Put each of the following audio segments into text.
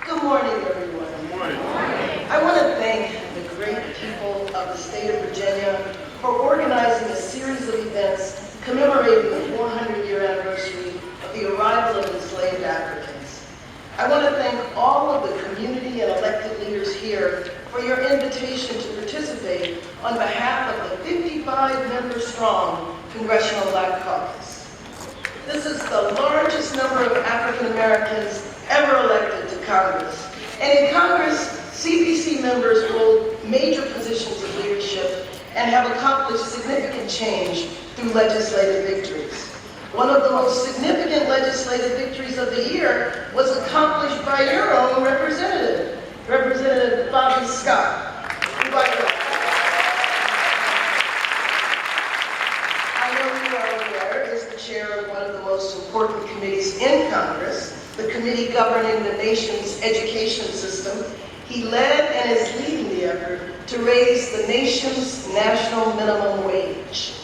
Good morning, everyone. Good morning. I want to thank the great people of the state of Virginia for organizing a series of events commemorating the 400-year anniversary of the arrival of enslaved Africans. I want to thank all of the community and elected leaders here for your invitation to participate on behalf of the 55-member-strong Congressional Black Caucus. This is the largest number of African Americans ever elected to Congress. And in Congress, CBC members hold major positions of leadership and have accomplished significant change through legislative victories. One of the most significant legislative victories of the year was accomplished by your own representative, Representative Bobby Scott, who I know you are aware is the chair of one of the most important committees in Congress, the committee governing the nation's education system. He led and is leading the effort to raise the nation's national minimum wage.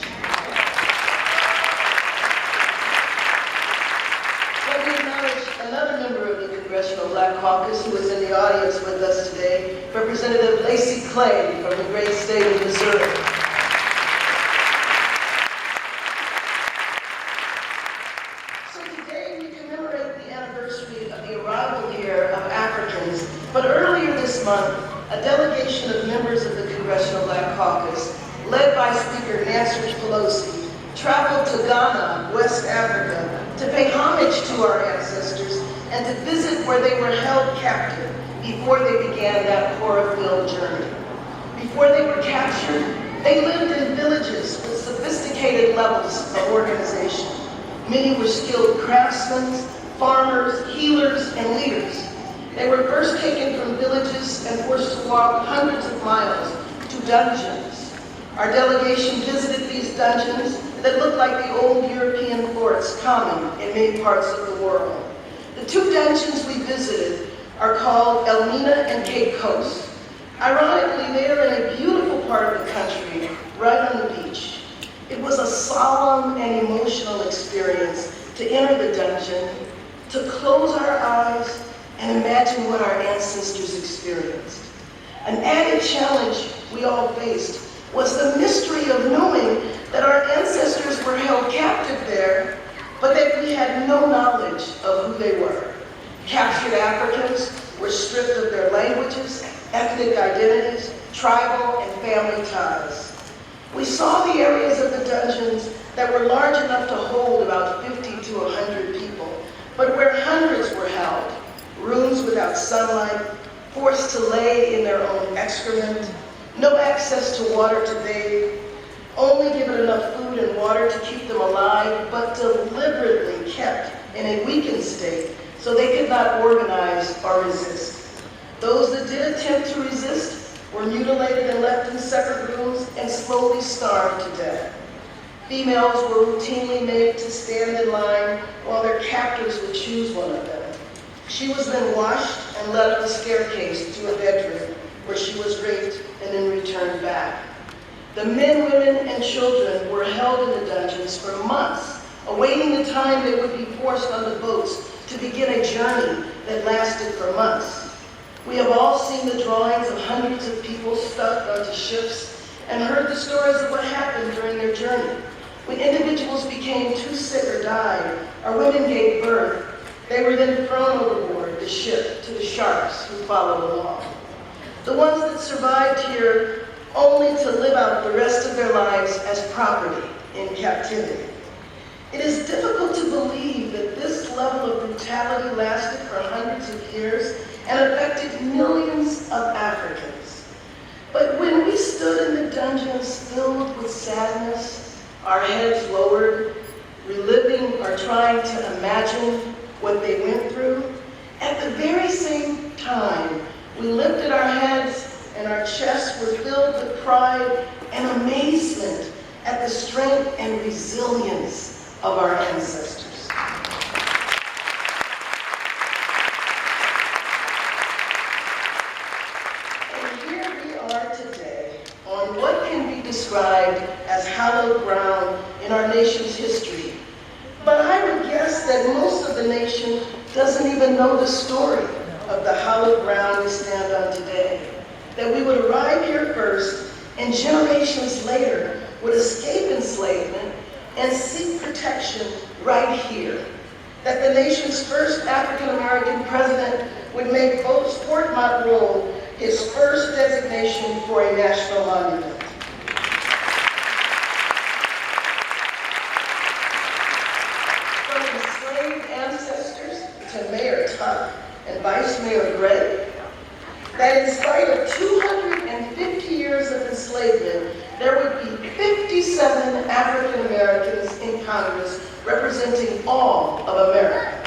Let me acknowledge another member of the Congressional Black Caucus who is in the audience with us today, Representative Lacey Clay from the great state of Missouri. But earlier this month, a delegation of members of the Congressional Black Caucus, led by Speaker Nancy Pelosi, traveled to Ghana, West Africa, to pay homage to our ancestors and to visit where they were held captive before they began that horror-filled journey. Before they were captured, they lived in villages with sophisticated levels of organization. Many were skilled craftsmen, farmers, healers, and leaders. They were first taken from villages and forced to walk hundreds of miles to dungeons. Our delegation visited these dungeons that looked like the old European forts common in many parts of the world. The two dungeons we visited are called Elmina and Cape Coast. Ironically, they are in a beautiful part of the country, right on the beach. It was a solemn and emotional experience to enter the dungeon, to close our eyes, and imagine what our ancestors experienced. An added challenge we all faced was the mystery of knowing that our ancestors were held captive there, but that we had no knowledge of who they were. Captured Africans were stripped of their languages, ethnic identities, tribal and family ties. We saw the areas of the dungeons that were large enough to hold about 50 to 100 people, but where hundreds were held. Rooms without sunlight, forced to lay in their own excrement, no access to water to bathe, only given enough food and water to keep them alive, but deliberately kept in a weakened state so they could not organize or resist. Those that did attempt to resist were mutilated and left in separate rooms and slowly starved to death. Females were routinely made to stand in line while their captors would choose one of them. She was then washed and led up the staircase to a bedroom where she was raped and then returned back. The men, women, and children were held in the dungeons for months, awaiting the time they would be forced on the boats to begin a journey that lasted for months. We have all seen the drawings of hundreds of people stuck onto ships and heard the stories of what happened during their journey. When individuals became too sick or died, or women gave birth, they were then thrown overboard the ship to the sharks who followed along. The ones that survived here only to live out the rest of their lives as property in captivity. It is difficult to believe that this level of brutality lasted for hundreds of years and affected millions of Africans. But when we stood in the dungeons filled with sadness, our heads lowered, reliving or trying to imagine what they went through, at the very same time, we lifted our heads and our chests were filled with pride and amazement at the strength and resilience of our ancestors. And here we are today on what can be described as hallowed ground in our nation's history. But I would guess that most of the nation doesn't even know the story of the hallowed solid ground we stand on today. That we would arrive here first and generations later would escape enslavement and seek protection right here. That the nation's first African-American president would make Fort Monroe his first designation for a national monument. From enslaved ancestors to Mayor Tuck and Vice Mayor Gray, that in spite of 250 years of enslavement, there would be 57 African Americans in Congress representing all of America.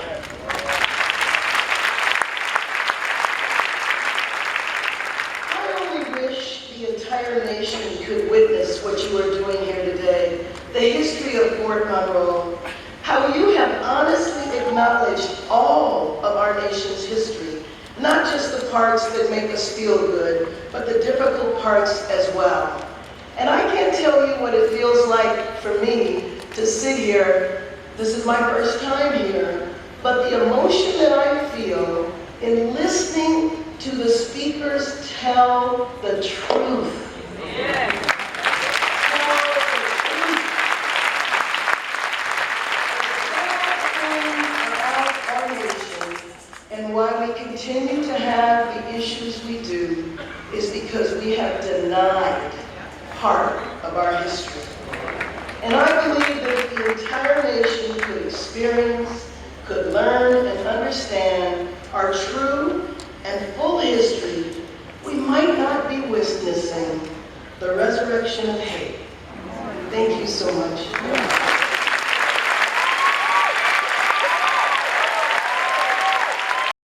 I only wish the entire nation could witness what you are doing here today, the history of Fort Monroe, how you have honestly acknowledged all of our nation's history, not just the parts that make us feel good, but the difficult parts as well. And I can't tell you what it feels like for me to sit here. This is my first time here, but the emotion that I feel in listening to the speakers tell the truth. Yeah. Tell the truth about our nation and why we continue to have the issues we do is because we have denied part of our history. And I believe that if the entire nation could experience, could learn and understand our true and full history, we might not be witnessing the resurrection of hate. Thank you so much.